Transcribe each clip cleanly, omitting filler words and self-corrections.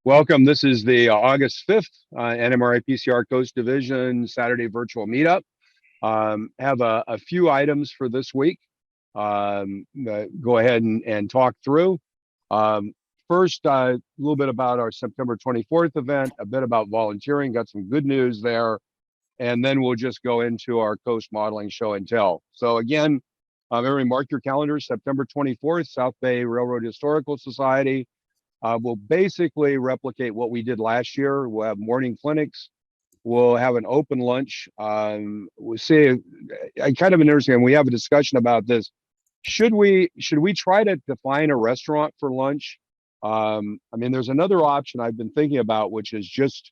Welcome. This is the August 5th NMRA-PCR Coast Division Saturday virtual meetup. Have a few items for this week. Go ahead and talk through. First, a little bit about our September 24th event, a bit about volunteering, got some good news there. And then we'll just go into our coast modeling show and tell. So again, everybody mark your calendars, September 24th, South Bay Railroad Historical Society. We'll basically replicate what we did last year. We'll have morning clinics. We'll have an open lunch. We'll see. I kind of interesting. We have a discussion about this. Should we try to define a restaurant for lunch? I mean, there's another option I've been thinking about, which is just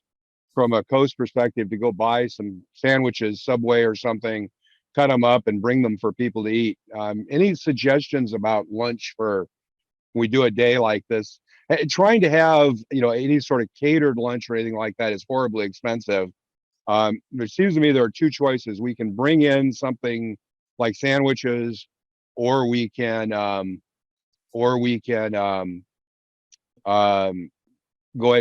from a coast perspective to go buy some sandwiches, Subway or something, cut them up and bring them for people to eat. Any suggestions about lunch for when we do a day like this? Trying to have, any sort of catered lunch or anything like that is horribly expensive. It seems to me there are two choices. We can bring in something like sandwiches, or we can go ahead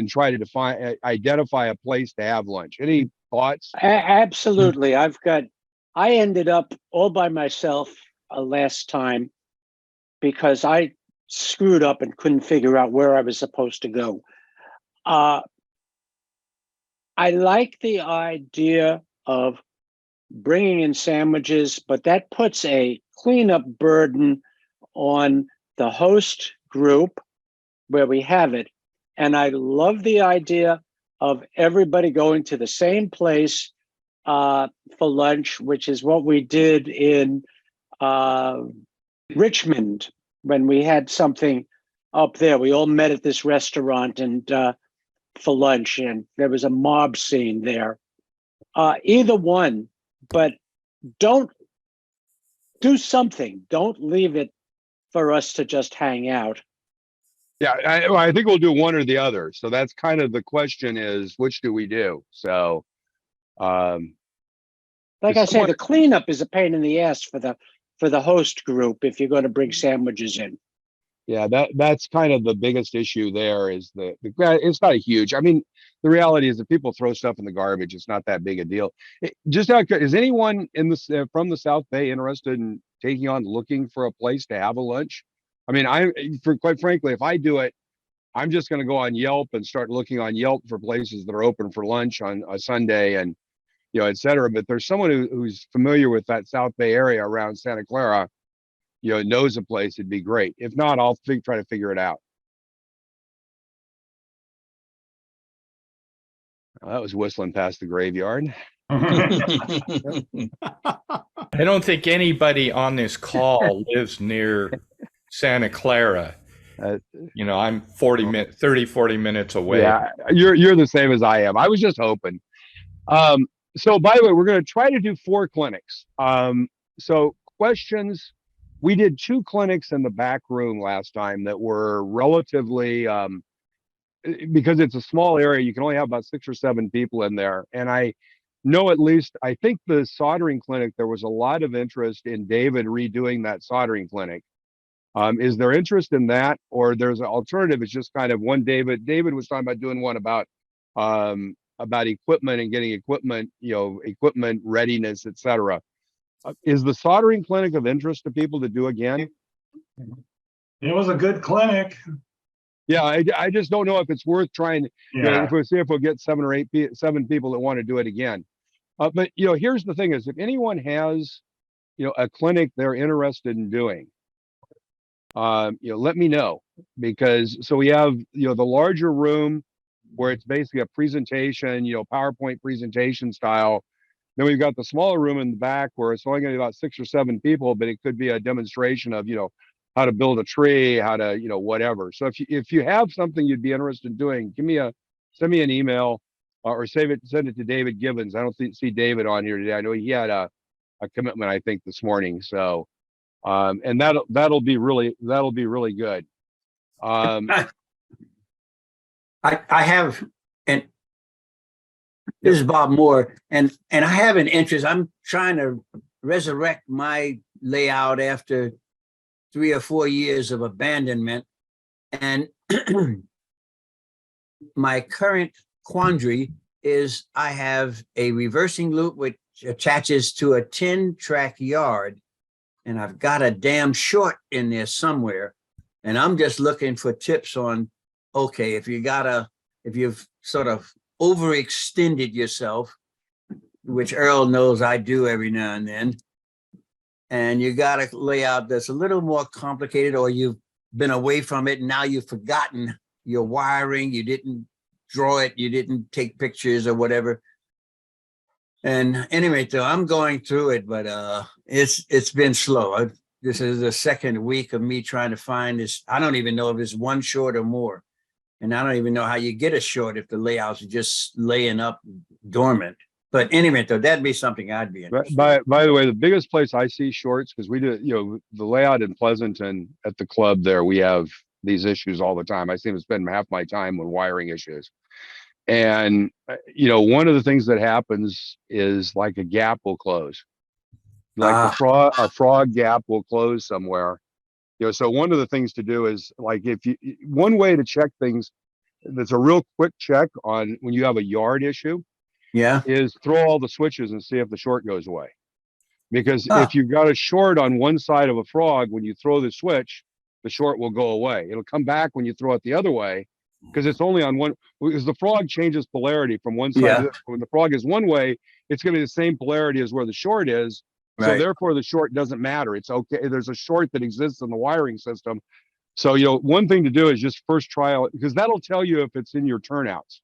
and try to identify a place to have lunch. Any thoughts? Absolutely. I ended up all by myself last time because I screwed up and couldn't figure out where I was supposed to go. I like the idea of bringing in sandwiches, but that puts a cleanup burden on the host group where we have it. And I love the idea of everybody going to the same place for lunch, which is what we did in Richmond when we had something up there. We all met at this restaurant and for lunch, and there was a mob scene there. Either one, but don't do something. Don't leave it for us to just hang out. Yeah, I think we'll do one or the other. So that's kind of the question is, which do we do? So, like I say, the cleanup is a pain in the ass for the host group if you're going to bring sandwiches in. Yeah, that's kind of the biggest issue there is it's not a huge. I mean, the reality is that people throw stuff in the garbage. It's not that big a deal. Is anyone from the South Bay interested in taking on looking for a place to have a lunch? I mean, quite frankly, if I do it, I'm just going to go on Yelp and start looking on Yelp for places that are open for lunch on a Sunday and, et cetera. But there's someone who's familiar with that South Bay area around Santa Clara, knows a place, it'd be great. If not, I'll try to figure it out. That was whistling past the graveyard. I don't think anybody on this call lives near Santa Clara. I'm 40 minutes away. Yeah, you're the same as I am. I was just hoping. So by the way, we're going to try to do 4 clinics. So questions. We did 2 clinics in the back room last time that were relatively, because it's a small area, you can only have about 6 or 7 people in there. And I know I think the soldering clinic, there was a lot of interest in David redoing that soldering clinic. Is there interest in that, or there's an alternative? It's just kind of one. David was talking about doing one about equipment and getting equipment, equipment readiness, etc. Is the soldering clinic of interest to people to do again? It was a good clinic. Yeah, I just don't know if it's worth trying. Yeah. If we'll get 7 people that want to do it again. But here's the thing: is if anyone has, a clinic they're interested in doing, let me know, because so we have the larger room where it's basically a presentation, PowerPoint presentation style. Then we've got the smaller room in the back where it's only going to be about 6 or 7 people, but it could be a demonstration of how to build a tree, how to whatever. So if you have something you'd be interested in doing, send me an email or send it to David Gibbons. I don't see David on here today. I know he had a commitment, I think, this morning. So and that'll be really good. I have, and this is Bob Moore, and I have an interest. I'm trying to resurrect my layout after 3 or 4 years of abandonment, and my current quandary is I have a reversing loop which attaches to a 10-track yard, and I've got a damn short in there somewhere. And I'm just looking for tips on, okay, if you've sort of overextended yourself, which Earl knows I do every now and then, and you got a layout that's a little more complicated, or you've been away from it and now you've forgotten your wiring, you didn't draw it, you didn't take pictures or whatever. And anyway, so I'm going through it, but it's been slow. This is the second week of me trying to find this. I don't even know if it's one short or more. And I don't even know how you get a short if the layouts are just laying up dormant. But anyway, though, that'd be something I'd be interested in. By the way, the biggest place I see shorts, because we do, the layout in Pleasanton at the club there, we have these issues all the time. I seem to spend half my time with wiring issues. And, one of the things that happens is like a gap will close. Like a frog gap will close somewhere. So one of the things to do is like, one way to check things, that's a real quick check on when you have a yard issue, is throw all the switches and see if the short goes away. Because if you've got a short on one side of a frog, when you throw the switch, the short will go away. It'll come back when you throw it the other way, because it's only on one, because the frog changes polarity from one side to the, when the frog is one way, it's going to be the same polarity as where the short is. So therefore the short doesn't matter. It's okay. There's a short that exists in the wiring system. So, one thing to do is just first trial, because that'll tell you if it's in your turnouts,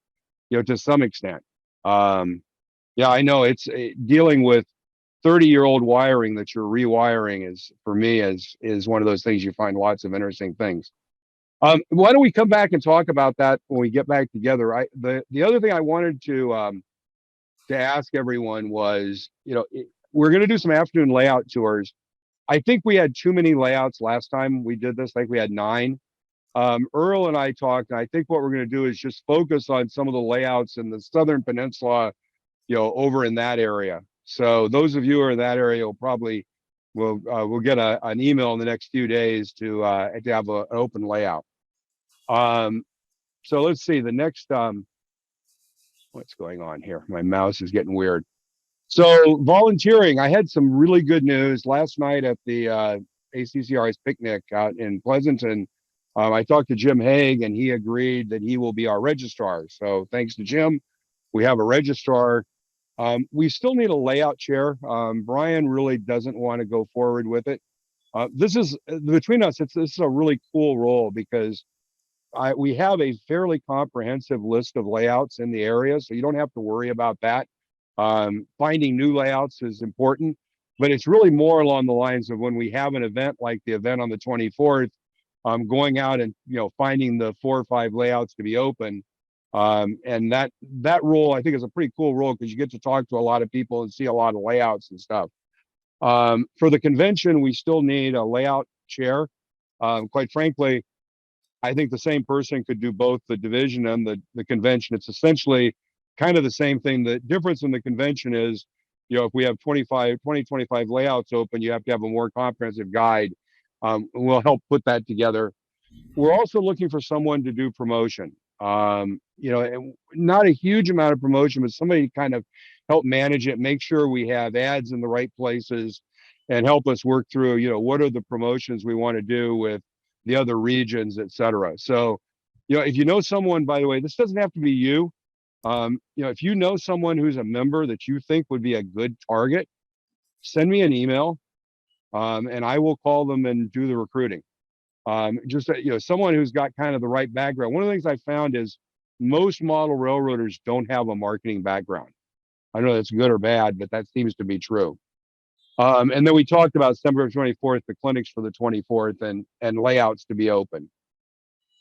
to some extent. Yeah, I know it's dealing with 30-year-old wiring that you're rewiring is, for me, is one of those things you find lots of interesting things. Why don't we come back and talk about that when we get back together? The other thing I wanted to ask everyone was, we're going to do some afternoon layout tours. I think we had too many layouts last time we did this. I think we had 9. Earl and I talked, and I think what we're going to do is just focus on some of the layouts in the Southern Peninsula, over in that area. So those of you who are in that area will probably we'll get an email in the next few days to have an open layout. So let's see the next. What's going on here? My mouse is getting weird. So volunteering, I had some really good news last night at the ACCR's picnic out in Pleasanton. I talked to Jim Haig, and he agreed that he will be our registrar. So thanks to Jim, we have a registrar. We still need a layout chair. Brian really doesn't want to go forward with it. This is, between us, this is a really cool role, because we have a fairly comprehensive list of layouts in the area, so you don't have to worry about that. Finding new layouts is important, but it's really more along the lines of when we have an event like the event on the 24th, going out and finding the 4 or 5 layouts to be open. And that role, I think, is a pretty cool role, because you get to talk to a lot of people and see a lot of layouts and stuff. For the convention, we still need a layout chair. Quite frankly, I think the same person could do both the division and the convention. It's essentially kind of the same thing. The difference in the convention is, if we have 25 layouts open, you have to have a more comprehensive guide. We'll help put that together. We're also looking for someone to do promotion. Not a huge amount of promotion, but somebody to kind of help manage it, make sure we have ads in the right places, and help us work through, what are the promotions we want to do with the other regions, et cetera. So, if you know someone, by the way, this doesn't have to be you. If you know someone who's a member that you think would be a good target, send me an email, and I will call them and do the recruiting. Just someone who's got kind of the right background. One of the things I found is most model railroaders don't have a marketing background. I know that's good or bad, but that seems to be true. And then we talked about September 24th, the clinics for the 24th, and layouts to be open.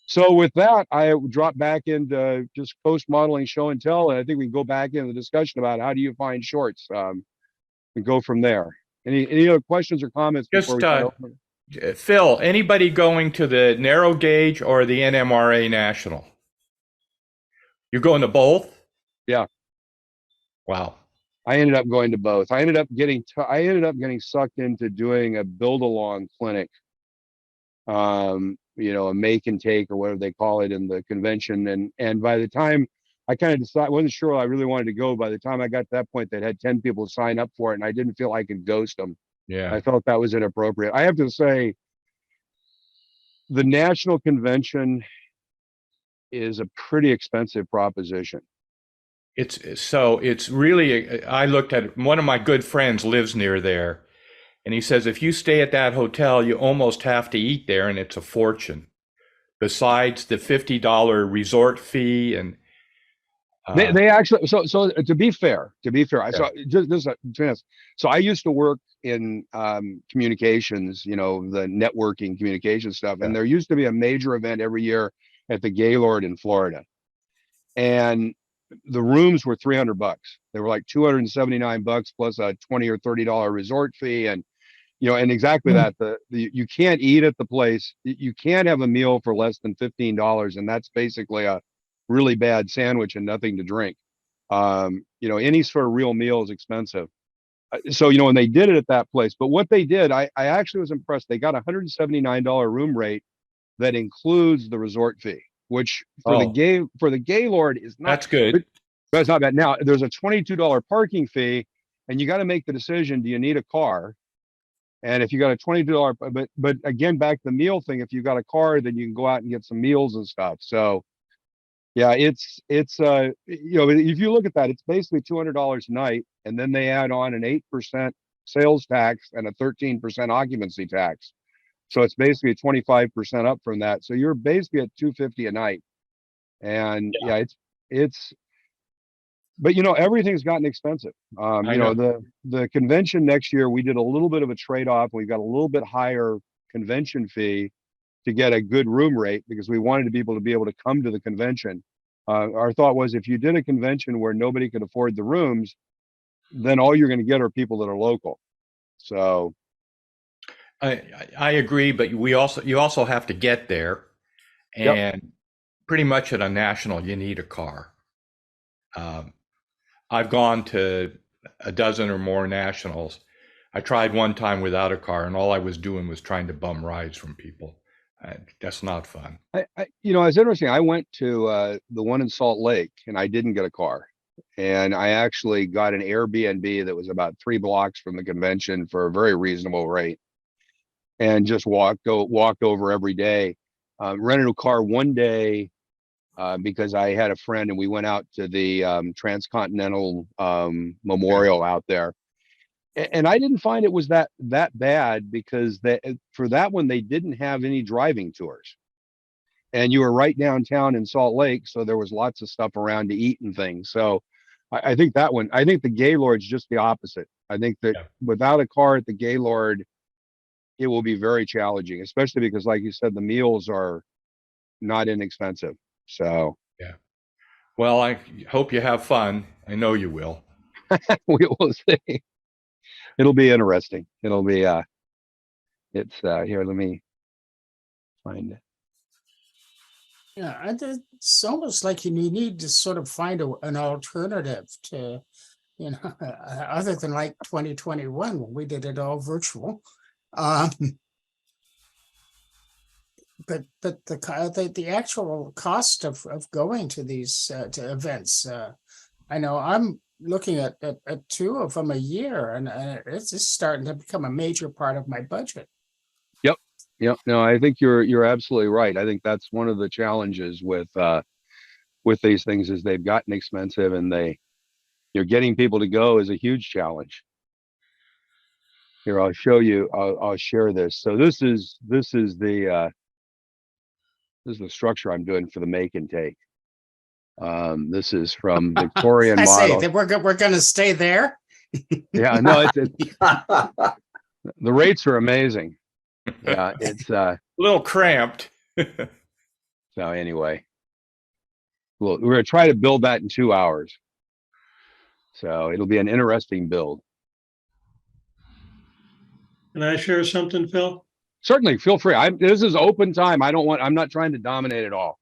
So with that, I drop back into just post modeling show and tell, and I think we can go back into the discussion about how do you find shorts, and go from there. Any other questions or comments before we start opening? Phil, anybody going to the narrow gauge or the NMRA National? You're going to both? Yeah. Wow. I ended up going to both. I ended up getting sucked into doing a build along clinic. a make and take or whatever they call it in the convention. And by the time I kind of decided, wasn't sure I really wanted to go. By the time I got to that point, that had 10 people sign up for it, and I didn't feel I could ghost them. Yeah. I felt that was inappropriate. I have to say, the national convention is a pretty expensive proposition. It's really, I looked at it, one of my good friends lives near there, and he says if you stay at that hotel, you almost have to eat there, and it's a fortune. Besides the $50 resort fee, and They actually, so to be fair, I saw just this chance. So I used to work in communications, the networking communication stuff, and there used to be a major event every year at the Gaylord in Florida, and the rooms were $300. They were like $279 plus a $20 or $30 resort fee, and and exactly that. You can't eat at the place. You can't have a meal for less than $15, and that's basically a really bad sandwich and nothing to drink. Any sort of real meal is expensive. So when they did it at that place, but what they did, I actually was impressed. They got a $179 room rate that includes the resort fee, which for the Gaylord is not. That's good. But it's not bad. Now there's a $22 parking fee, and you got to make the decision: do you need a car? And if you got a $22, but again, back to the meal thing, if you got a car, then you can go out and get some meals and stuff. So yeah, it's if you look at that, it's basically $200 a night, and then they add on an 8% sales tax and a 13% occupancy tax. So it's basically 25% up from that. So you're basically at $250 a night. And but everything's gotten expensive. The convention next year, we did a little bit of a trade-off. We got a little bit higher convention fee to get a good room rate because we wanted people to be able to come to the convention. Our thought was if you did a convention where nobody could afford the rooms, then all you're going to get are people that are local. So I agree, but you also have to get there, and pretty much at a national, you need a car. I've gone to a dozen or more nationals. I tried one time without a car, and all I was doing was trying to bum rides from people. That's not fun. It's interesting. I went to the one in Salt Lake, and I didn't get a car. And I actually got an Airbnb that was about 3 blocks from the convention for a very reasonable rate, and just walked over every day. Rented a car one day because I had a friend, and we went out to the Transcontinental Memorial out there. And I didn't find it was that bad because for that one, they didn't have any driving tours. And you were right downtown in Salt Lake, so there was lots of stuff around to eat and things. So I think the Gaylord's just the opposite. I think that without a car at the Gaylord, it will be very challenging, especially because, like you said, the meals are not inexpensive. So well, I hope you have fun. I know you will. we will see. It'll be interesting. It'll be here, let me find it. Yeah, it's almost like you need to sort of find an alternative to, other than like 2021 when we did it all virtual. But the actual cost of going to these to events, I know I'm looking at 2 of them a year, and it's just starting to become a major part of my budget. Yep. No, I think you're absolutely right. I think that's one of the challenges with these things is they've gotten expensive, and you're getting people to go is a huge challenge. Here, I'll show you. I'll share this. So this is the structure I'm doing for the make and take. This is from Victorian model. I say that we're going to stay there. Yeah, no, the rates are amazing. Yeah, it's a little cramped. So anyway, we're going to try to build that in 2 hours. So it'll be an interesting build. Can I share something, Phil? Certainly, feel free. This is open time. I'm not trying to dominate at all.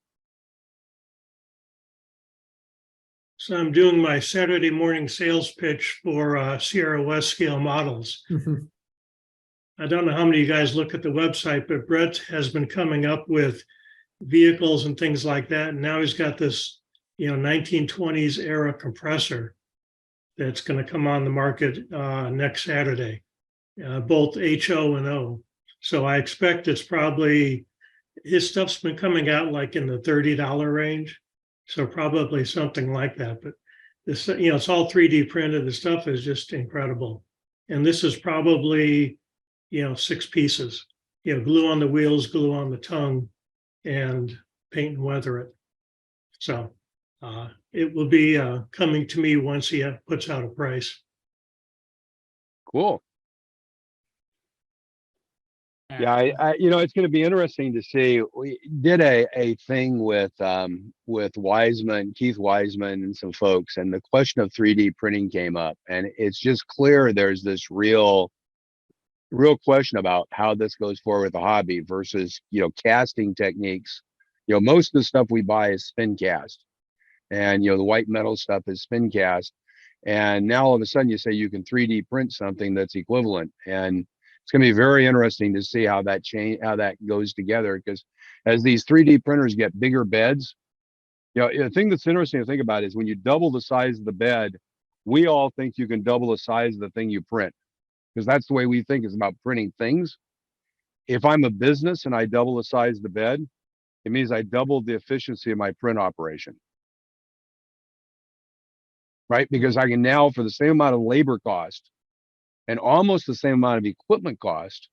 So I'm doing my Saturday morning sales pitch for Sierra West scale models. I don't know how many of you guys look at the website, but Brett has been coming up with vehicles and things like that. And now he's got this, 1920s era compressor that's going to come on the market next Saturday, both HO and O. So I expect it's probably, his stuff's been coming out like in the $30 range. So probably something like that. But this, it's all 3D printed. The stuff is just incredible. And this is probably, 6 pieces, glue on the wheels, glue on the tongue, and paint and weather it. So it will be coming to me once he puts out a price. Cool. Yeah, it's going to be interesting to see. We did a thing with Wiseman, Keith Wiseman, and some folks, and the question of 3D printing came up, and it's just clear there's this real question about how this goes forward with the hobby versus casting techniques. Most of the stuff we buy is spin cast, and the white metal stuff is spin cast, and now all of a sudden you say you can 3D print something that's equivalent, and it's going to be very interesting to see how that goes together, because as these 3D printers get bigger beds, the thing that's interesting to think about is when you double the size of the bed, we all think you can double the size of the thing you print, because that's the way we think is about printing things. If I'm a business and I double the size of the bed, it means I doubled the efficiency of my print operation. Right? Because I can now, for the same amount of labor cost and almost the same amount of equipment cost,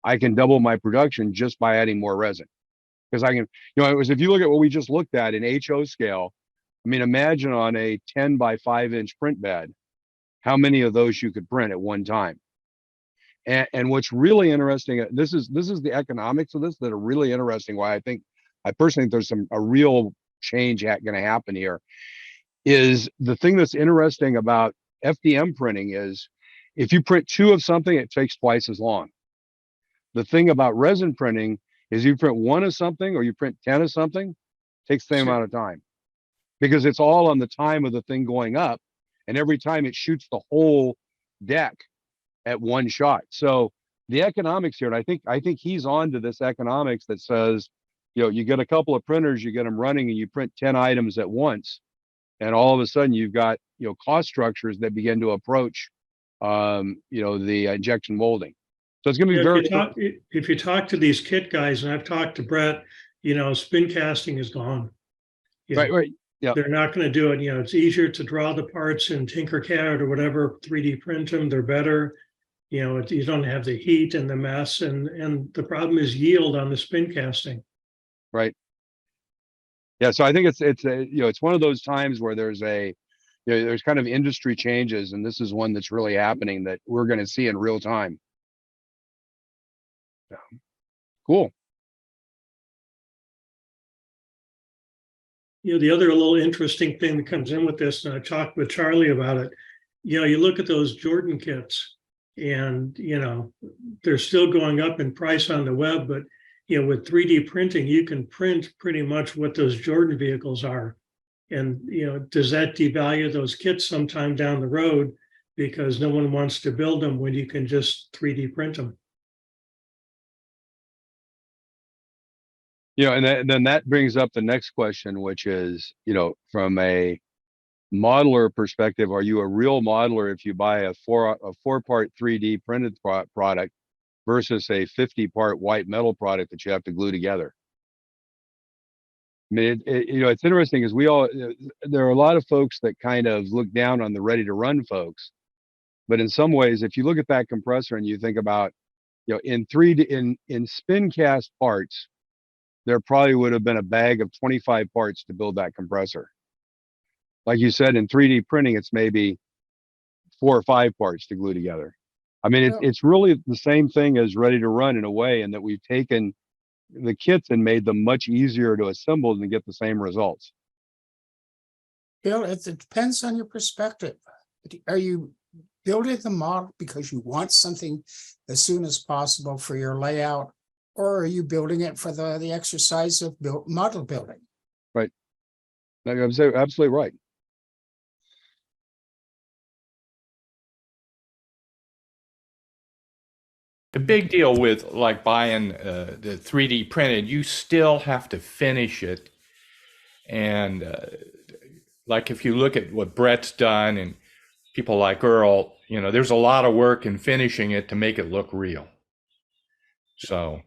I can double my production just by adding more resin. Because I can, if you look at what we just looked at in HO scale, I mean, imagine on a 10 by 5 inch print bed, how many of those you could print at one time. And what's really interesting, this is the economics of this that are really interesting. Why I personally think there's a real change going to happen here. Is the thing that's interesting about FDM printing is if you print 2 of something, it takes twice as long. The thing about resin printing is you print 1 of something or you print 10 of something, it takes the same amount of time, because it's all on the time of the thing going up, and every time it shoots the whole deck at one shot. So the economics here, and I think he's on to this economics that says, you get a couple of printers, you get them running, and you print 10 items at once. And all of a sudden you've got, cost structures that begin to approach, the injection molding. So it's going to be very. If you talk to these kit guys, and I've talked to Brett, spin casting is gone. Right. Yeah. They're not going to do it. It's easier to draw the parts in Tinkercad or whatever, 3D print them. They're better. You don't have the heat and the mess, and the problem is yield on the spin casting. Right. Yeah, so I think it's one of those times where there's there's kind of industry changes, and this is one that's really happening that we're going to see in real time. Yeah. Cool. The other little interesting thing that comes in with this, and I talked with Charlie about it, you look at those Jordan kits, and they're still going up in price on the web, but with 3D printing, you can print pretty much what those Jordan vehicles are. And, does that devalue those kits sometime down the road because no one wants to build them when you can just 3D print them? And then that brings up the next question, which is, from a modeler perspective, are you a real modeler if you buy a 4-part 3D printed product versus a 50-part white metal product that you have to glue together? I mean, it's interesting is there are a lot of folks that kind of look down on the ready to run folks, but in some ways, if you look at that compressor and you think about, in 3D, in spin cast parts, there probably would have been a bag of 25 parts to build that compressor. Like you said, in 3D printing, it's maybe 4 or 5 parts to glue together. I mean, it's really the same thing as ready to run in a way, in that we've taken the kits and made them much easier to assemble and get the same results. Bill, it depends on your perspective. Are you building the model because you want something as soon as possible for your layout, or are you building it for the exercise of model building? Right. I'm absolutely right. The big deal with like buying the 3D printed, you still have to finish it. And like if you look at what Brett's done and people like Earl, you know, there's a lot of work in finishing it to make it look real. So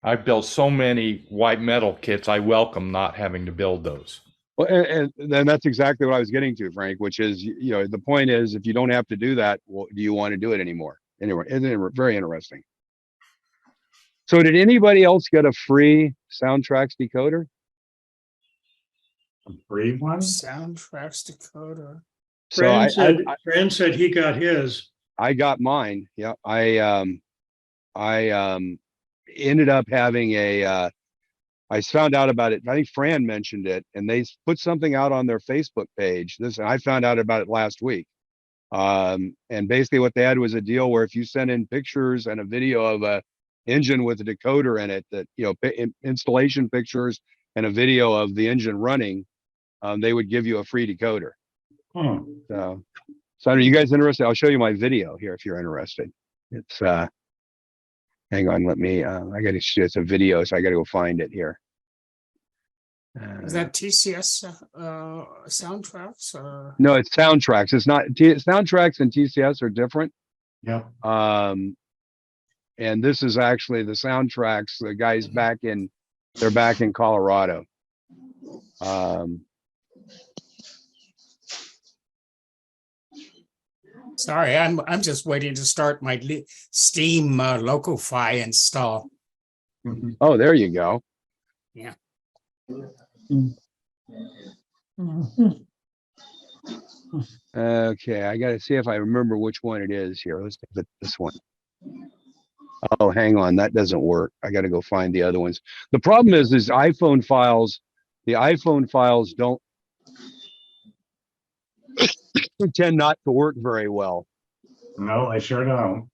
I've built so many white metal kits, I welcome not having to build those. Well, and then that's exactly what I was getting to, Frank, which is, you know, the point is, if you don't have to do that, well, do you want to do it anymore? Anyway, isn't it very interesting? So did anybody else get a free Soundtracks decoder? Free one? Soundtracks decoder. So Fran said he got his. I got mine. Yeah. I ended up having I found out about it. I think Fran mentioned it, and they put something out on their Facebook page. I found out about it last week. And basically what they had was a deal where if you sent in pictures and a video of a engine with a decoder in it, that, you know, installation pictures and a video of the engine running, they would give you a free decoder. So are you guys interested? I'll show you my video here if you're interested. It's hang on, let me it's a video, so I gotta go find it here. Is that TCS soundtracks or? No, it's Soundtracks. It's not Soundtracks and TCS are different. Yeah. And this is actually the Soundtracks. The guys they're back in Colorado. Sorry, I'm just waiting to start my Steam Locofy install. Oh, there you go. Yeah. Okay, I got to see if I remember which one it is here. Let's take this one. Oh, hang on, that doesn't work. I got to go find the other ones. The problem is the iPhone files don't tend not to work very well. No, I sure don't.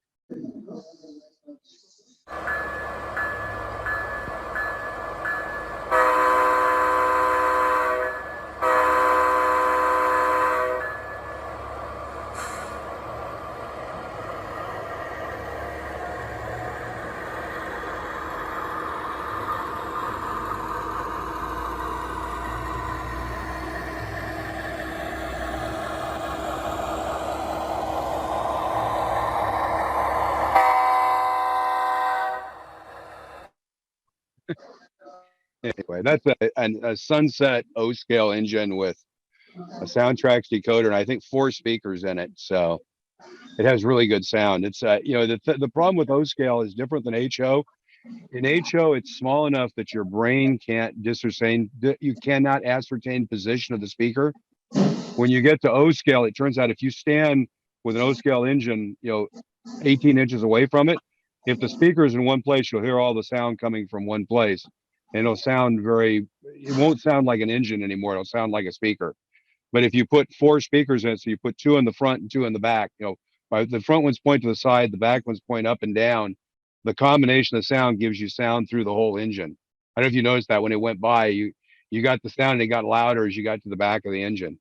Anyway, that's a Sunset O-scale engine with a Soundtracks decoder and I think 4 speakers in it. So it has really good sound. It's you know, the problem with O-scale is different than HO. In HO, it's small enough that your brain can't you cannot ascertain position of the speaker. When you get to O-scale, it turns out if you stand with an O-scale engine, you know, 18 inches away from it, if the speaker is in one place, you'll hear all the sound coming from one place. And it'll sound it won't sound like an engine anymore. It'll sound like a speaker. But if you put 4 speakers in it, so you put 2 in the front and 2 in the back, you know, the front ones point to the side, the back ones point up and down. The combination of sound gives you sound through the whole engine. I don't know if you noticed that when it went by, you got the sound and it got louder as you got to the back of the engine.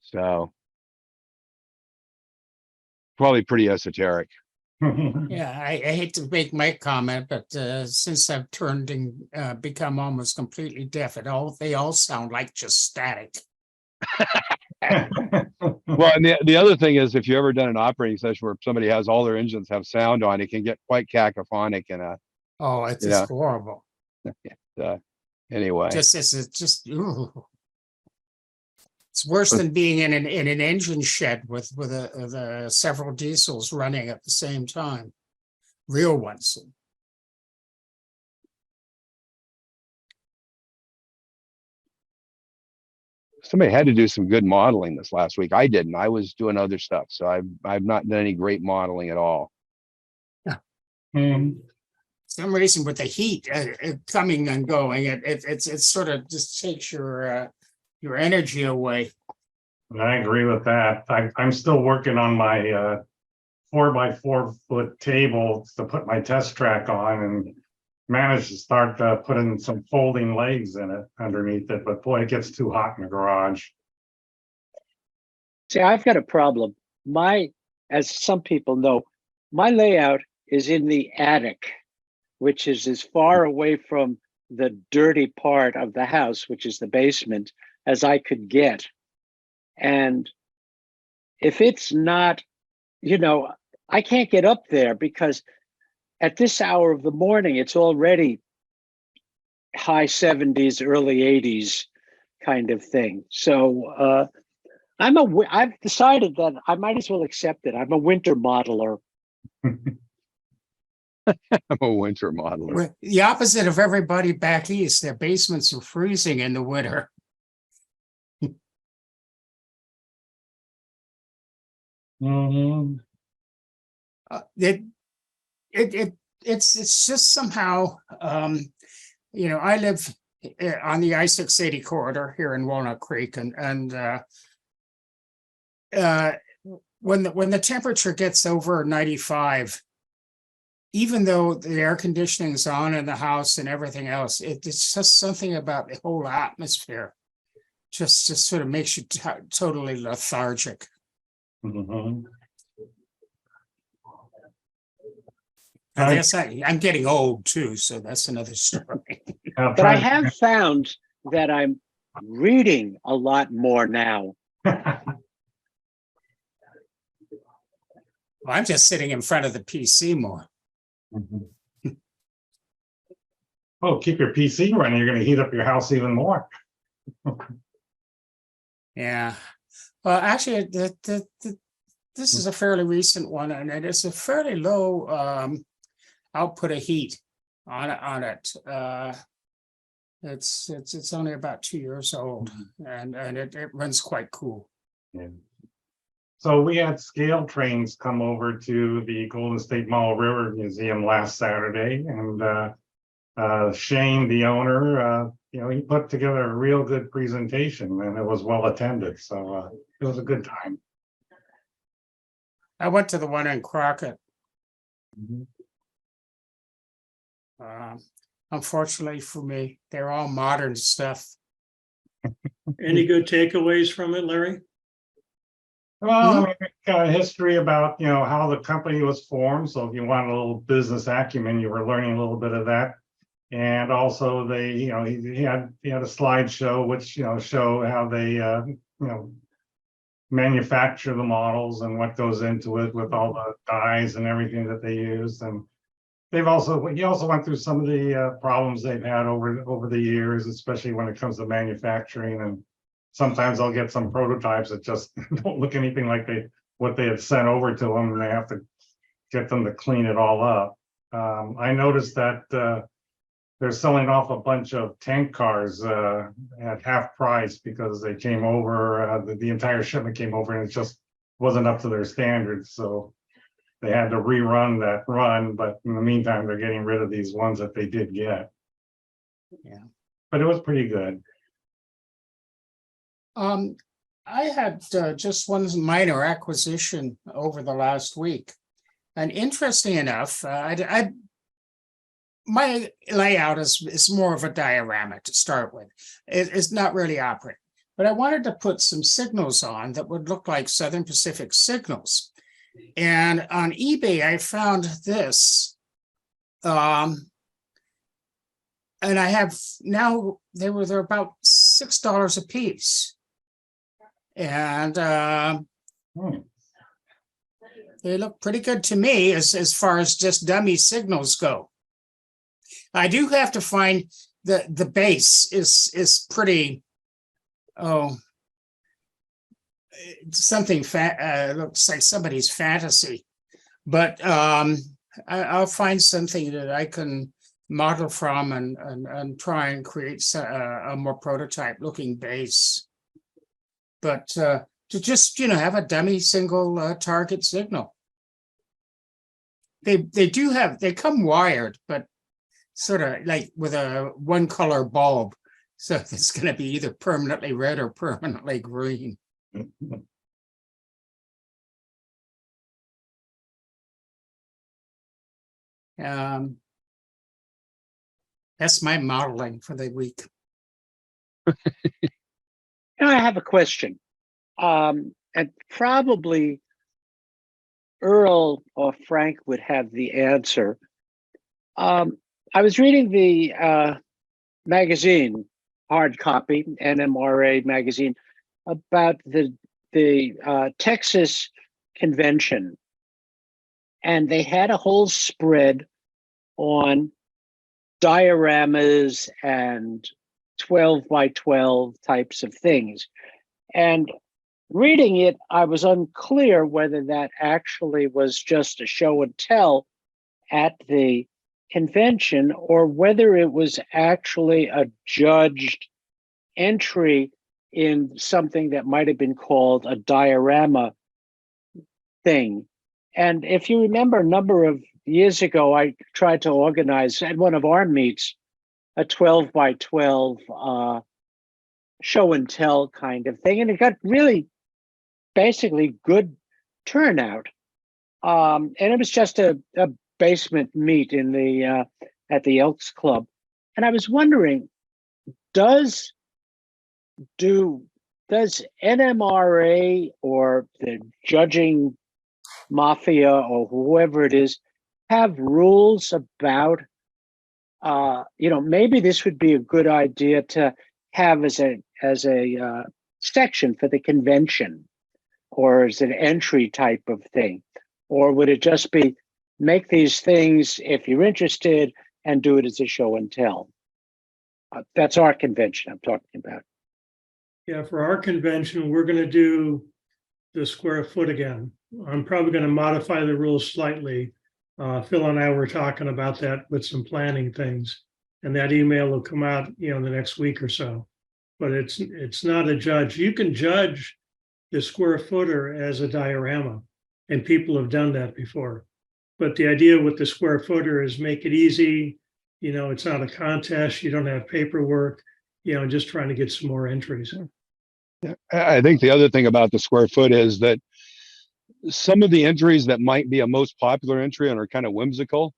So probably pretty esoteric. Yeah, I hate to make my comment, but since I've turned and become almost completely deaf, they all sound like just static. Well, and the other thing is, if you ever done an operating session where somebody has all their engines have sound on, it can get quite cacophonic and It's just horrible. Anyway, Ooh. It's worse than being in an engine shed with several diesels running at the same time, real ones. somebody had to do some good modeling this last week. I didn't. I was doing other stuff, so I've not done any great modeling at all. Some reason with the heat coming and going, it sort of just takes your energy away. I agree with that. I'm still working on my 4x4 foot table to put my test track on, and managed to start putting some folding legs in it underneath it. But boy, it gets too hot in the garage. See, I've got a problem. My as some people know, my layout is in the attic, which is as far away from the dirty part of the house, which is the basement, as I could get. And if it's not, I can't get up there because at this hour of the morning, it's already high 70s, early 80s kind of thing. So I've decided that I might as well accept it. I'm a winter modeler. I'm a winter modeler. We're the opposite of everybody back east. Their basements are freezing in the winter. Mhm. It's just somehow, I live on the I-680 corridor here in Walnut Creek, and when the temperature gets over 95, even though the air conditioning is on in the house and everything else, it's just something about the whole atmosphere just sort of makes you totally lethargic. Mhm. I guess I'm getting old too, so that's another story. But I have found that I'm reading a lot more now. Well, I'm just sitting in front of the PC more. Mhm. Oh, keep your PC running. You're going to heat up your house even more. Yeah. Well, actually, this is a fairly recent one, and it is a fairly low output of heat on it. It's only about 2 years old, and it runs quite cool. Yeah. So we had scale trains come over to the Golden State Mall River Museum last Saturday, and Shane, the owner, he put together a real good presentation, and it was well attended. So it was a good time. I went to the one in Crockett. Mhm. Unfortunately for me, they're all modern stuff. Any good takeaways from it, Larry? Well, I mean, got a history about how the company was formed. So if you want a little business acumen, you were learning a little bit of that. And also he had a slideshow which show how they manufacture the models and what goes into it with all the dyes and everything that they use. And he also went through some of the problems they've had over the years, especially when it comes to manufacturing. And sometimes I'll get some prototypes that just don't look anything like what they had sent over to them, and they have to get them to clean it all up. I noticed that they're selling off a bunch of tank cars at half price because they came over, the entire shipment came over and it just wasn't up to their standards. So they had to rerun that run, but in the meantime, they're getting rid of these ones that they did get. Yeah. But it was pretty good. I had just one minor acquisition over the last week. And interesting enough, my layout is more of a diorama to start with. It's not really operating, but I wanted to put some signals on that would look like Southern Pacific signals. And on eBay, I found this. And I have now, they're about $6 a piece. And they look pretty good to me as far as just dummy signals go. I do have to find the base is pretty, something looks like somebody's fantasy, but I'll find something that I can model from and try and create a more prototype looking base. But to just have a dummy single target signal. They come wired, but sort of like with a one color bulb, so it's going to be either permanently red or permanently green. That's my modeling for the week. Now I have a question, and probably Earl or Frank would have the answer. I was reading the magazine, hard copy, NMRA magazine, about the Texas convention, and they had a whole spread on dioramas and 12 by 12 types of things. And reading it, I was unclear whether that actually was just a show and tell at the convention or whether it was actually a judged entry in something that might have been called a diorama thing. And if you remember, a number of years ago, I tried to organize at one of our meets a 12 by 12 show and tell kind of thing. And it got really basically good turnout. And it was just a basement meet in the at the Elks Club. And I was wondering, does NMRA or the judging mafia or whoever it is have rules about maybe this would be a good idea to have as a section for the convention or as an entry type of thing? Or would it just be make these things if you're interested and do it as a show and tell? That's our convention I'm talking about. Yeah, for our convention, we're going to do the square foot again. I'm probably going to modify the rules slightly. Phil and I were talking about that with some planning things, and that email will come out, in the next week or so. But it's not a judge. You can judge the square footer as a diorama, and people have done that before. But the idea with the square footer is make it easy. It's not a contest. You don't have paperwork. Just trying to get some more entries. Yeah. I think the other thing about the square foot is that some of the entries that might be a most popular entry and are kind of whimsical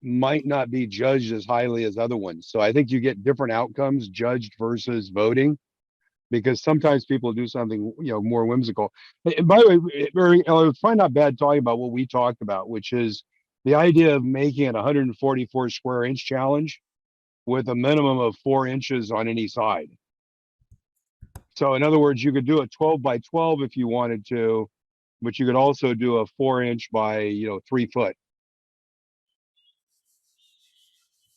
might not be judged as highly as other ones. So I think you get different outcomes judged versus voting, because sometimes people do something, more whimsical. And by the way, it's probably not bad talking about what we talked about, which is the idea of making it 144 square inch challenge with a minimum of 4 inches on any side. So in other words, you could do a 12 by 12 if you wanted to, but you could also do a 4 inch by 3 foot.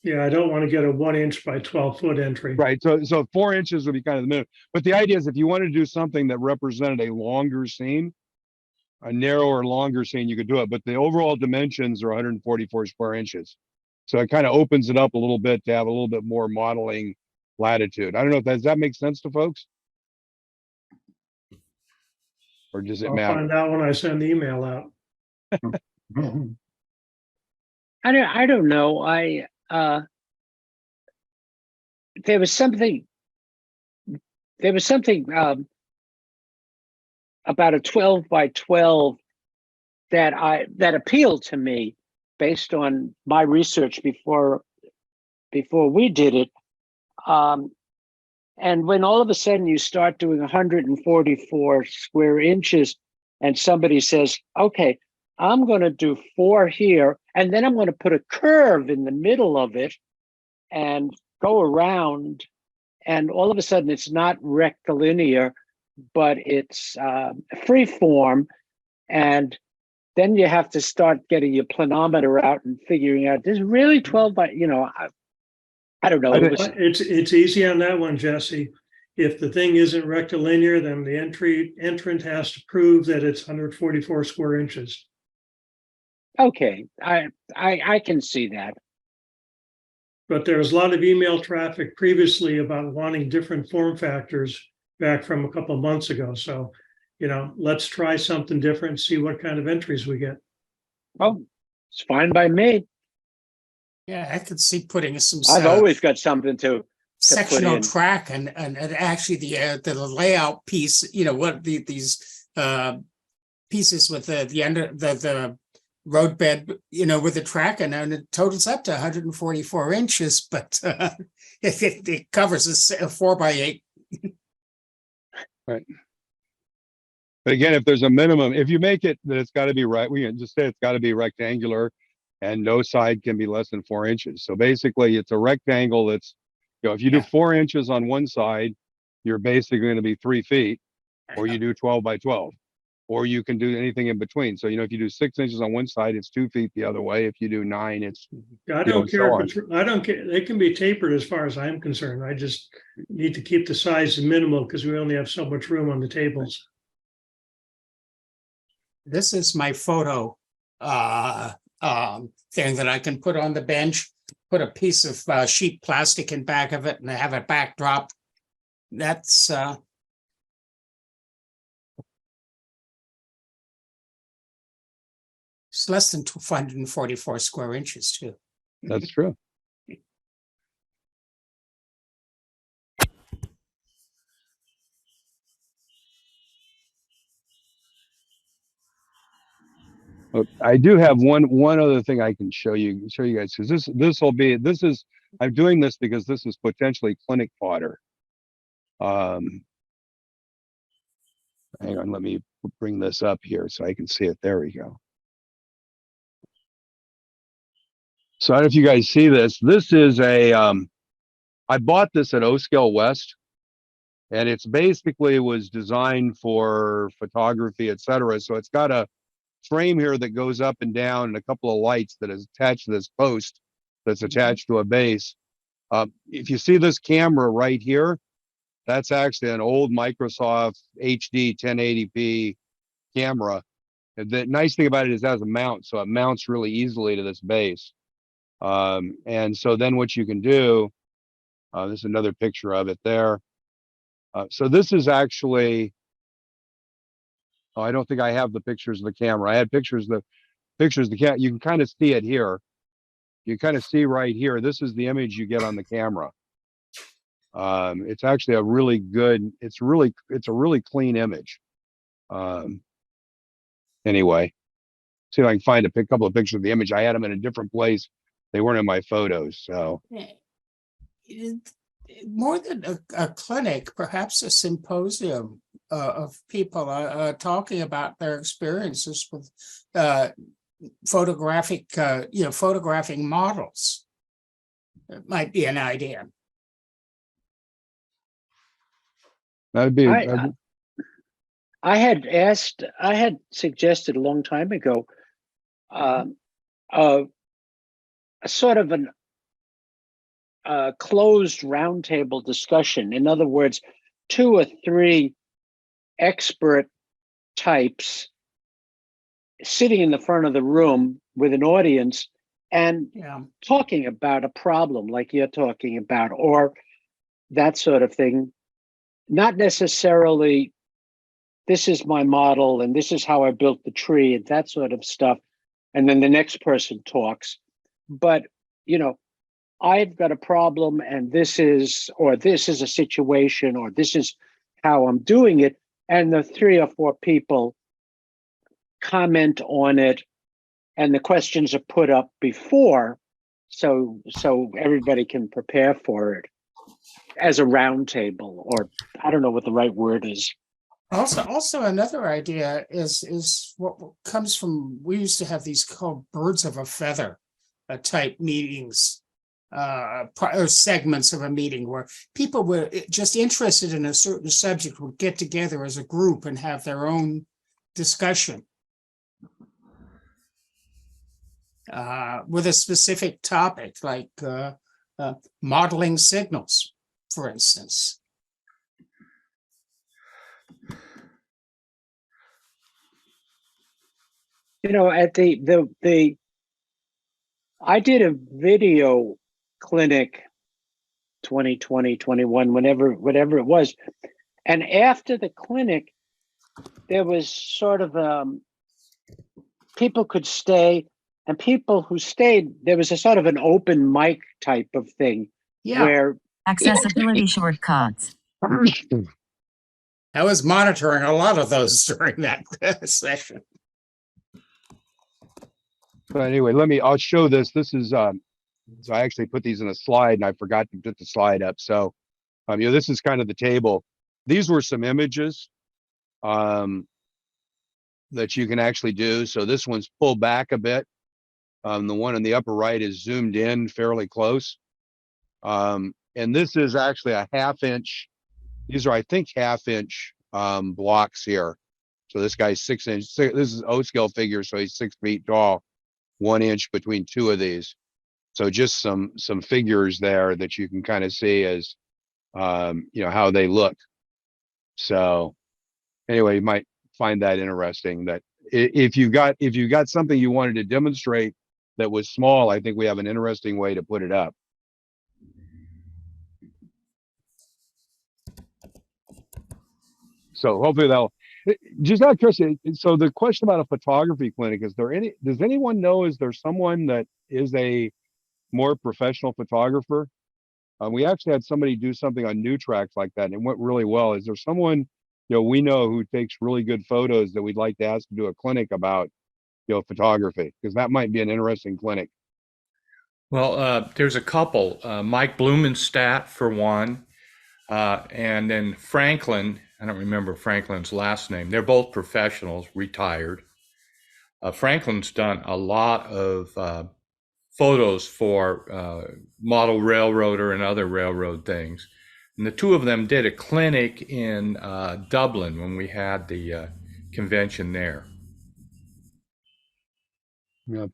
Yeah, I don't want to get a 1 inch by 12 foot entry. Right. So 4 inches would be kind of the minimum. But the idea is if you wanted to do something that represented a longer scene, a narrower, longer scene, you could do it. But the overall dimensions are 144 square inches. So it kind of opens it up a little bit to have a little bit more modeling latitude. I don't know if does that make sense to folks? Or does it I'll matter? find out when I send the email out. I don't know. There was something about a 12 by 12 that appealed to me based on my research before we did it. And when all of a sudden you start doing 144 square inches and somebody says, okay, I'm going to do 4 here, and then I'm going to put a curve in the middle of it and go around, and all of a sudden it's not rectilinear, but it's free form. And then you have to start getting your planometer out and figuring out, this is really 12 by, I don't know. It's easy on that one, Jesse. If the thing isn't rectilinear, then the entrant has to prove that it's 144 square inches. Okay, I can see that. But there was a lot of email traffic previously about wanting different form factors back from a couple of months ago. So, let's try something different, see what kind of entries we get. Oh, it's fine by me. Yeah, I could see putting some I've always got something to sectional in. track and actually the layout piece. What these pieces with the under the roadbed, with the track, and it totals up to 144 inches, but it covers a 4 by 8. Right. But again, if there's a minimum, if you make it that it's got to be right, we can just say it's got to be rectangular and no side can be less than 4 inches. So basically it's a rectangle that's, if you do 4 inches on one side, you're basically going to be 3 feet, or you do 12 by 12, or you can do anything in between. So, if you do 6 inches on one side, it's 2 feet the other way. If you do 9, it's, I don't care so if it's, I don't care. They can be tapered as far as I'm concerned. I just need to keep the size minimal because we only have so much room on the tables. This is my photo thing that I can put on the bench, put a piece of sheet plastic in back of it and have a backdrop. That's it's less than 244 square inches too. that's true. I do have one other thing I can show you guys, because I'm doing this because this is potentially clinic fodder. Hang on, let me bring this up here so I can see it. There we go. So I don't know if you guys see this. This is I bought this at O-Scale West, and it's basically was designed for photography, etc. So it's got a frame here that goes up and down and a couple of lights that is attached to this post that's attached to a base. If you see this camera right here, that's actually an old Microsoft HD 1080p camera. And the nice thing about it is it has a mount, so it mounts really easily to this base. And so then what you can do, this is another picture of it there. So this is actually, I don't think I have the pictures of the camera. I had pictures of the cat. You can kind of see it here. You kind of see right here. This is the image you get on the camera. It's actually a really good, it's a really clean image. Anyway, see if I can find a couple of pictures of the image. I had them in a different place. They weren't in my photos. So more than a clinic, perhaps a symposium of people talking about their experiences with photographing models. It might be an idea. that'd be, I had suggested a long time ago, a sort of a closed roundtable discussion. In other words, 2 or 3 expert types sitting in the front of the room with an audience and talking about a problem like you're talking about, or that sort of thing. Not necessarily, this is my model and this is how I built the tree and that sort of stuff. And then the next person talks. But, I've got a problem and this is a situation, or this is how I'm doing it. And the 3 or 4 people comment on it and the questions are put up before. So everybody can prepare for it as a roundtable, or I don't know what the right word is. Also another idea is what comes from, we used to have these called birds of a feather type meetings, or segments of a meeting where people were just interested in a certain subject would get together as a group and have their own discussion with a specific topic, like modeling signals, for instance. At I did a video clinic 2020, 21, whatever it was. And after the clinic, there was sort of people could stay, and people who stayed, there was a sort of an open mic type of thing. Yeah. Where accessibility shortcuts. I was monitoring a lot of those during that session. but anyway, I'll show this. This is, so I actually put these in a slide and I forgot to put the slide up. So, this is kind of the table. These were some images. that you can actually do. So this one's pulled back a bit. The one in the upper right is zoomed in fairly close. And this is actually a 1/2 inch. These are, I think, 1/2 inch blocks here. So this guy's 6 inch. This is O scale figure, so he's 6 feet tall, 1 inch between two of these. So just some figures there that you can kind of see as how they look. So anyway, you might find that interesting. That if you've got something you wanted to demonstrate that was small, I think we have an interesting way to put it up. So hopefully that'll just out of curiosity. So the question about a photography clinic, does anyone know, is there someone that is a more professional photographer? We actually had somebody do something on new tracks like that and it went really well. Is there someone, we know who takes really good photos that we'd like to ask to do a clinic about, photography? Because that might be an interesting clinic. Well, there's a couple. Mike Blumenstadt for one, and then Franklin. I don't remember Franklin's last name. They're both professionals, retired. Franklin's done a lot of photos for Model Railroader and other railroad things. And the two of them did a clinic in Dublin when we had the convention there.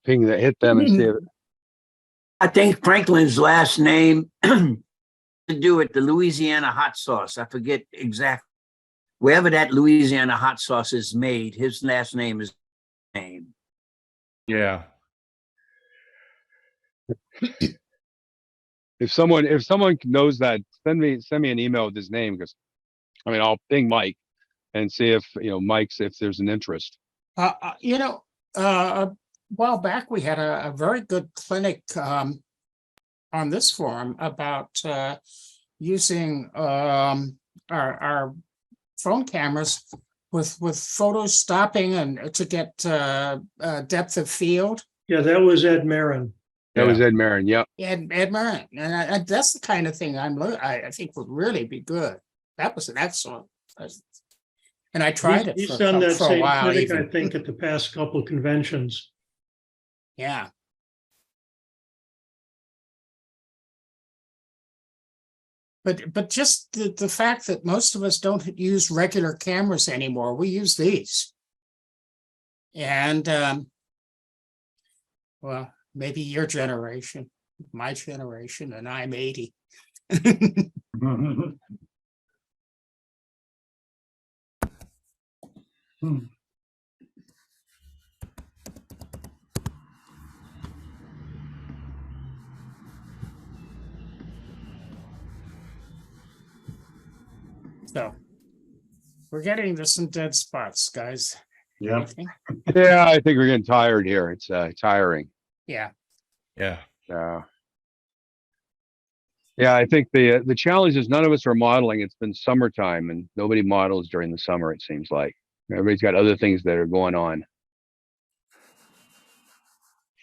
Ping that, hit them and see it. I think Franklin's last name to do with the Louisiana hot sauce. I forget exactly. Wherever that Louisiana hot sauce is made, his last name is name. Yeah. If someone knows that, send me an email with his name, because I'll ping Mike and see if if there's an interest. A while back we had a very good clinic on this forum about using our phone cameras with photo stopping and to get depth of field. Yeah, that was Ed Marin. That was Ed Marin. Yep. Ed Marin, and that's the kind of thing I think would really be good. That was an excellent, and I tried it He's for done that a same while. clinic, Even. I think, at the past couple of conventions. Yeah. But just the fact that most of us don't use regular cameras anymore, we use these. And well, maybe your generation, my generation, and I'm 80. So we're getting to some dead spots, guys. Yeah. Yeah, I think we're getting tired here. It's tiring. Yeah. Yeah. Yeah, I think the challenge is none of us are modeling. It's been summertime and nobody models during the summer, it seems like. Everybody's got other things that are going on.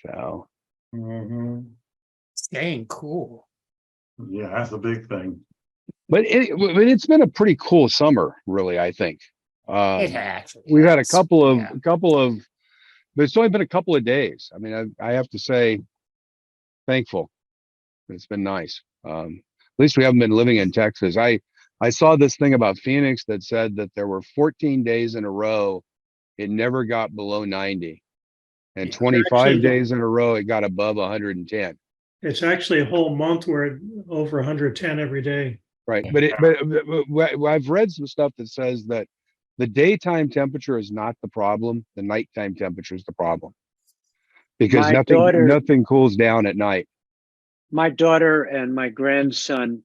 So Staying cool. Yeah, that's a big thing. but it's been a pretty cool summer, really, I think. It actually We've had a has. couple of Yeah. but it's only been a couple of days. I have to say, thankful. It's been nice. At least we haven't been living in Texas. I saw this thing about Phoenix that said that there were 14 days in a row it never got below 90, and Yeah, 25 actually, days in a row it got above 110. It's actually a whole month where over 110 every day. Right, but I've read some stuff that says that the daytime temperature is not the problem. The nighttime temperature is the problem, because My nothing cools down at night. My daughter and my grandson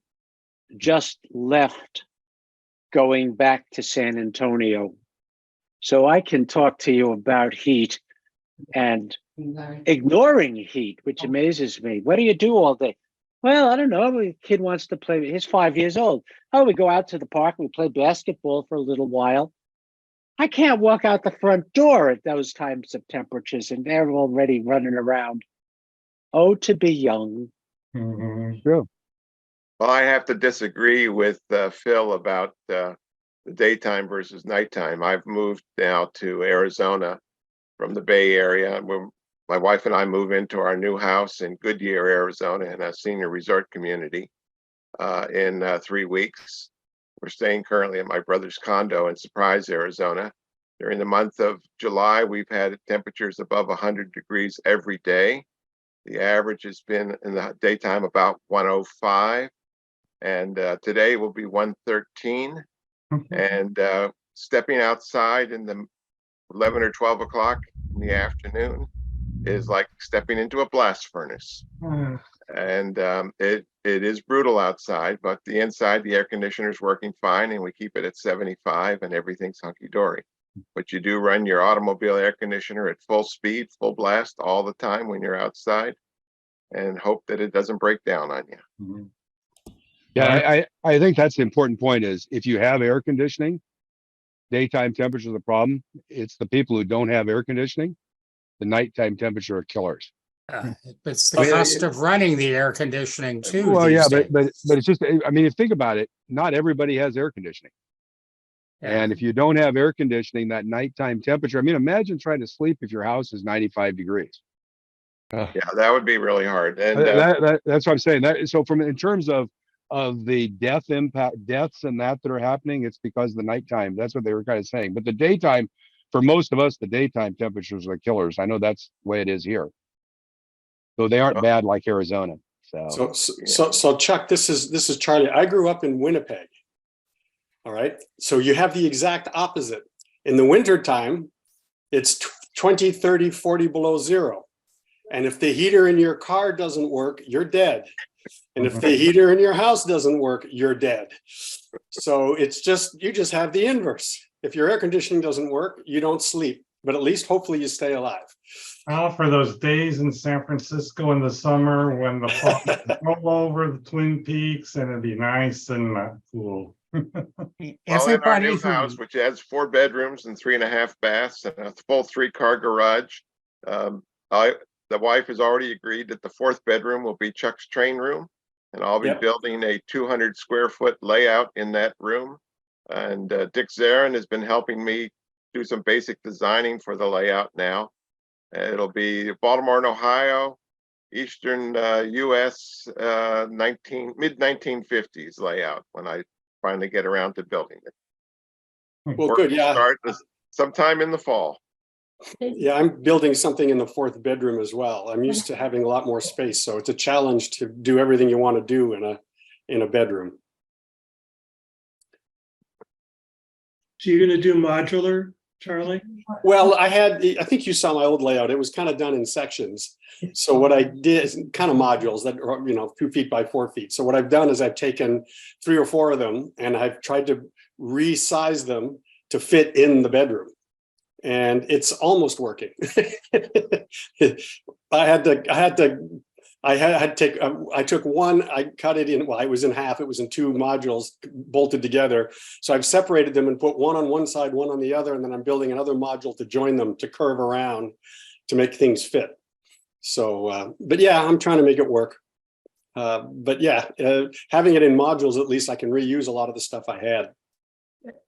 just left going back to San Antonio. So I can talk to you about heat and ignoring heat, which amazes me. What do you do all day? Well, I don't know. The kid wants to play. He's 5 years old. Oh, we go out to the park. We play basketball for a little while. I can't walk out the front door at those times of temperatures, and they're already running around. Oh, to be young. True. Well, I have to disagree with Phil about the daytime versus nighttime. I've moved now to Arizona from the Bay Area. My wife and I move into our new house in Goodyear, Arizona, in a senior resort community in 3 weeks. We're staying currently at my brother's condo in Surprise, Arizona. During the month of July, we've had temperatures above 100 degrees every day. The average has been in the daytime about 105, and today will be 113. And stepping outside in the 11 or 12 o'clock in the afternoon is like stepping into a blast furnace. And it is brutal outside, but the inside, the air conditioner is working fine, and we keep it at 75, and everything's hunky-dory. But you do run your automobile air conditioner at full speed, full blast all the time when you're outside, and hope that it doesn't break down on you. Yeah, I think that's the important point is if you have air conditioning, daytime temperature is a problem. It's the people who don't have air conditioning. The nighttime temperature are killers. It's the cost of running the air conditioning too. Well, these yeah, days. but it's just, I mean, if you think about it, not everybody has air conditioning. Yeah. And if you don't have air conditioning, that nighttime temperature, I mean, imagine trying to sleep if your house is 95 degrees. Yeah, that would be really hard. And That's what I'm saying. So in terms of the deaths and that are happening, it's because of the nighttime. That's what they were kind of saying. But the daytime, for most of us, the daytime temperatures are killers. I know that's the way it is here. Though they aren't bad like Arizona. So Chuck, this is Charlie. I grew up in Winnipeg. All right. So you have the exact opposite. In the wintertime, it's 20, 30, 40 below zero. And if the heater in your car doesn't work, you're dead. And if the heater in your house doesn't work, you're dead. So it's just, you just have the inverse. If your air conditioning doesn't work, you don't sleep, but at least hopefully you stay alive. Oh, for those days in San Francisco in the summer when the fog roll over the Twin Peaks and it'd be nice and cool. well, in our Everybody new who house, which has 4 bedrooms and 3.5 baths and a full 3-car garage, the wife has already agreed that the 4th bedroom will be Chuck's train room, and I'll be building a 200 square foot layout in that room. And Dick Zarin has been helping me do some basic designing for the layout now. It'll be Baltimore and Ohio, Eastern US, mid 1950s layout when I finally get around to building it. Well, good. Yeah. Start sometime in the fall. Yeah, I'm building something in the 4th bedroom as well. I'm used to having a lot more space, so it's a challenge to do everything you want to do in a bedroom. So you're going to do modular, Charlie? Well, I think you saw my old layout. It was kind of done in sections. So what I did is kind of modules that are, 2 feet by 4 feet. So what I've done is I've taken 3 or 4 of them and I've tried to resize them to fit in the bedroom. And it's almost working. I took one, I cut it in, well, it was in half, it was in 2 modules bolted together. So I've separated them and put one on one side, one on the other, and then I'm building another module to join them to curve around to make things fit. So, but yeah, I'm trying to make it work. But yeah, having it in modules, at least I can reuse a lot of the stuff I had.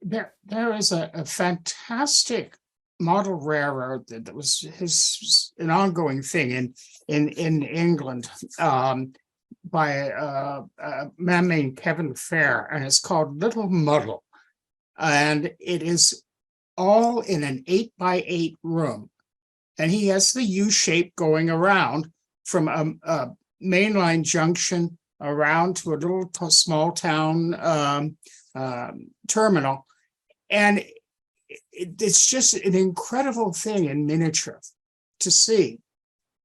there is a fantastic model railroad that was an ongoing thing in England by a man named Kevin Fair, and it's called Little Muddle, and it is all in an 8x8 room, and he has the U shape going around from a mainline junction around to a little small town terminal, and it's just an incredible thing in miniature to see.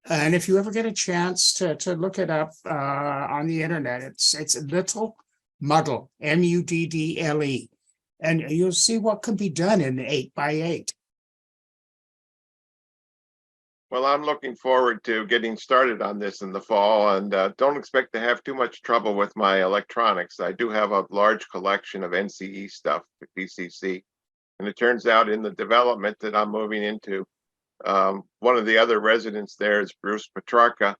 And if you ever get a chance to look it up on the internet, it's Little Muddle, Muddle, and you'll see what can be done in 8x8. Well, I'm looking forward to getting started on this in the fall, and don't expect to have too much trouble with my electronics. I do have a large collection of NCE stuff, PCC. And it turns out in the development that I'm moving into, one of the other residents there is Bruce Petrarca,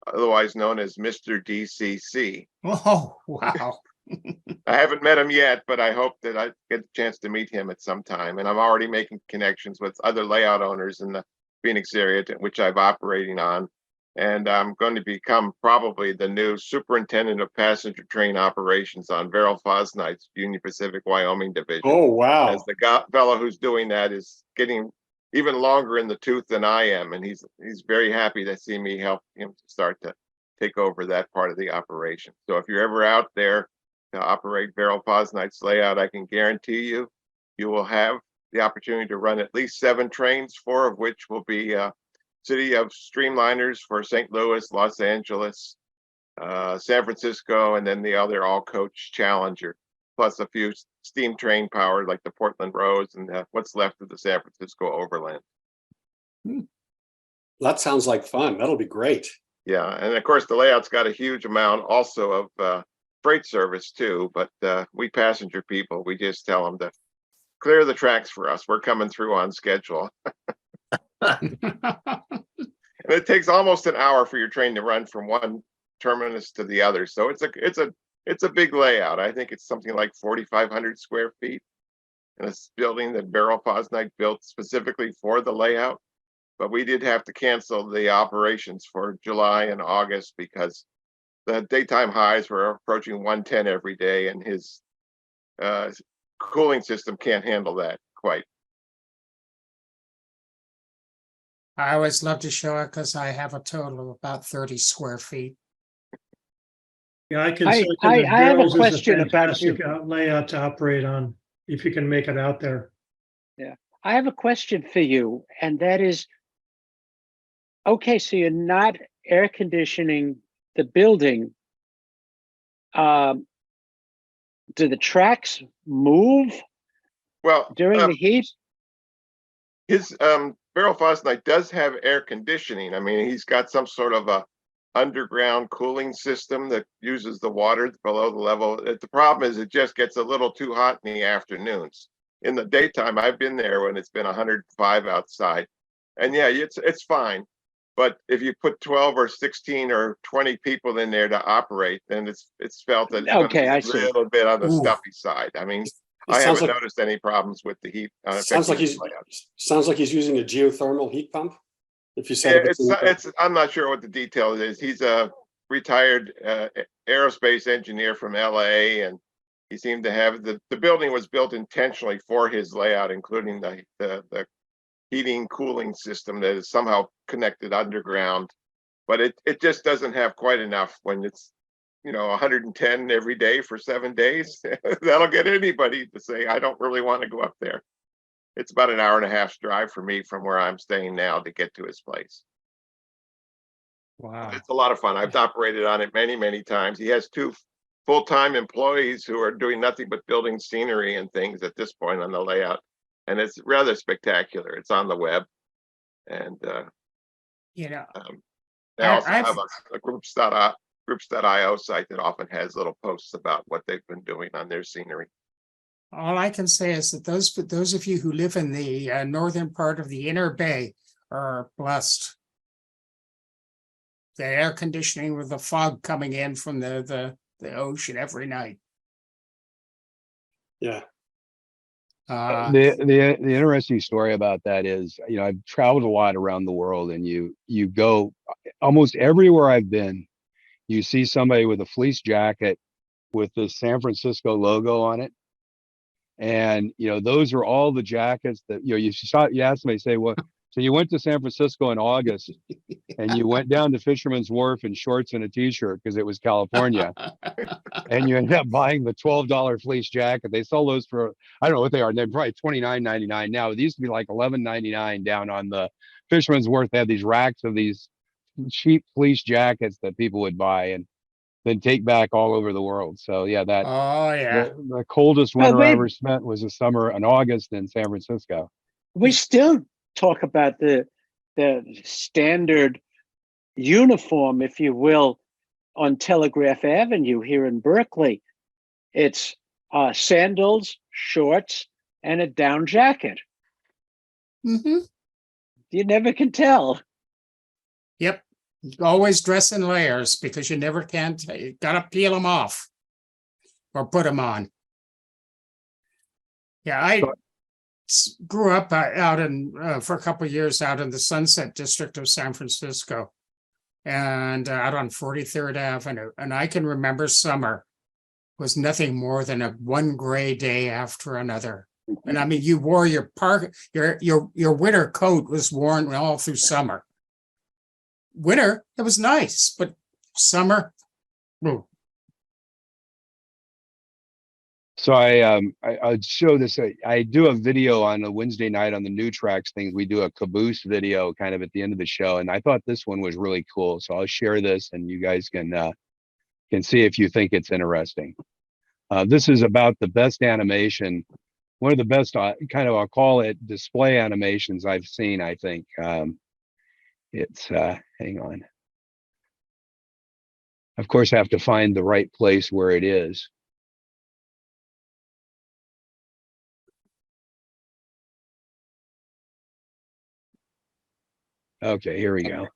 otherwise known as Mr. DCC. Oh, wow. I haven't met him yet, but I hope that I get a chance to meet him at some time. And I'm already making connections with other layout owners in the Phoenix area, which I'm operating on. And I'm going to become probably the new superintendent of passenger train operations on Verrill Fosnight's Union Pacific Wyoming division. Oh, wow. As the fellow who's doing that is getting even longer in the tooth than I am, and he's very happy to see me help him to start to take over that part of the operation. So if you're ever out there to operate Verrill Fosnight's layout, I can guarantee you will have the opportunity to run at least 7 trains, 4 of which will be City of Streamliners for St. Louis, Los Angeles, San Francisco, and then the other all-coach Challenger, plus a few steam train powered like the Portland Rose and what's left of the San Francisco Overland. That sounds like fun. That'll be great. Yeah, and of course the layout's got a huge amount also of freight service too, but we passenger people, we just tell them to clear the tracks for us. We're coming through on schedule. And it takes almost an hour for your train to run from one terminus to the other. So it's a big layout. I think it's something like 4,500 square feet. And it's building that Verrill Fosnight built specifically for the layout. But we did have to cancel the operations for July and August because the daytime highs were approaching 110 every day, and his cooling system can't handle that quite. I always love to show it because I have a total of about 30 square feet. Yeah, I can. I say that have a Daryl's is question about fantastic you. layout to operate on, if you can make it out there. I have a question for you, and that is, okay, so you're not air conditioning the building. Do the tracks move Well, during the heat? his Verrill Fosnight does have air conditioning. I mean, he's got some sort of a underground cooling system that uses the water below the level. The problem is it just gets a little too hot in the afternoons. In the daytime, I've been there when it's been 105 outside, and yeah, it's fine. But if you put 12 or 16 or 20 people in there to operate, then it's felt that it's Okay, I going to see. be a little bit on the Ooh. stuffy side. I mean, It I sounds haven't like noticed any problems with the heat. sounds like he's using a geothermal heat pump. If you set Yeah, up I'm not sure what the detail is. He's a retired aerospace engineer from LA, and he seemed to have the building was built intentionally for his layout, including the heating cooling system that is somehow connected underground. But it just doesn't have quite enough when it's 110 every day for 7 days. That'll get anybody to say, I don't really want to go up there. It's about an hour and a half's drive for me from where I'm staying now to get to his place. Wow. It's a lot of fun. I've operated on it many, many times. He has 2 full-time employees who are doing nothing but building scenery and things at this point on the layout. And it's rather spectacular. It's on the web. And they also have a groups.io site that often has little posts about what they've been doing on their scenery. All I can say is that those of you who live in the northern part of the Inner Bay are blessed. The air conditioning with the fog coming in from the ocean every night. Yeah. The interesting story about that is, I've traveled a lot around the world, and you go almost everywhere I've been, you see somebody with a fleece jacket with the San Francisco logo on it. And, those are all the jackets that, you ask somebody, say, well, so you went to San Francisco in August and you went down to Fisherman's Wharf in shorts and a t-shirt because it was California. And you end up buying the $12 fleece jacket. They sell those for, I don't know what they are. They're probably $29.99 now. It used to be like $11.99 down on the Fisherman's Wharf. They had these racks of these cheap fleece jackets that people would buy and then take back all over the world. So yeah, the coldest winter I ever spent was a summer in August in San Francisco. We still talk about the standard uniform, if you will, on Telegraph Avenue here in Berkeley. It's sandals, shorts, and a down jacket. Mm-hmm. You never can tell. Yep. Always dress in layers because you never can. You gotta peel them off. or put them on. Yeah, I grew up out in for a couple of years out in the Sunset District of San Francisco, and out on 43rd Avenue, and I can remember summer was nothing more than a one gray day after another. And I mean, you wore your winter coat was worn all through summer. Winter, it was nice, but summer, ooh. So I'll show this. I do a video on a Wednesday night on the New Tracks things. We do a caboose video kind of at the end of the show, and I thought this one was really cool. So I'll share this, and you guys can see if you think it's interesting. This is about the best animation, one of the best kind of, I'll call it display animations I've seen. I think it's hang on. Of course, I have to find the right place where it is. Okay, here we go.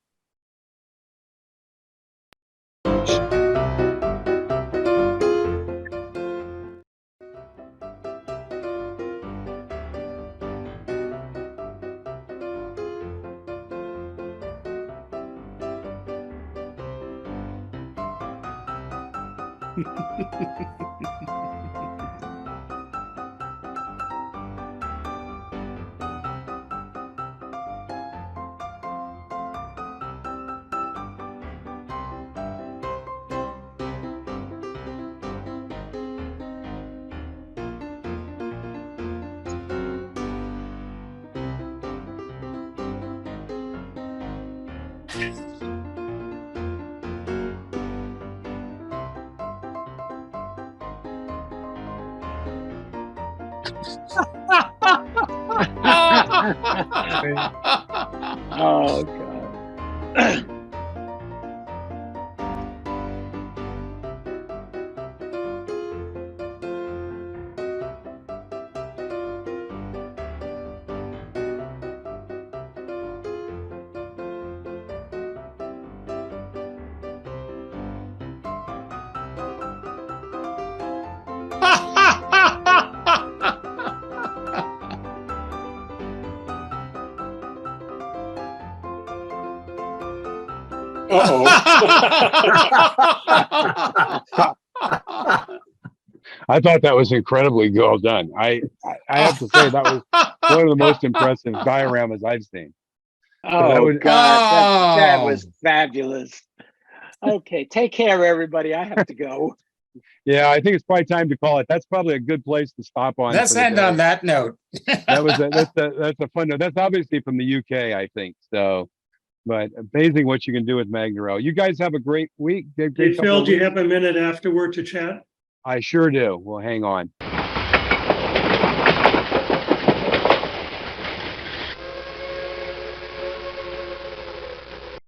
Oh, God. I thought that was incredibly well done. I have to say that was one of the most impressive dioramas I've seen. Oh, was- God, that was fabulous. Okay, take care, everybody. I have to go. Yeah, I think it's probably time to call it. That's probably a good place to stop on. Let's for the end day. on that note. That's a fun note. That's obviously from the UK, I think. So, but amazing what you can do with Magna. You guys have a great week. Hey, Phil, do you have a minute afterward to chat? I sure do. Well, hang on.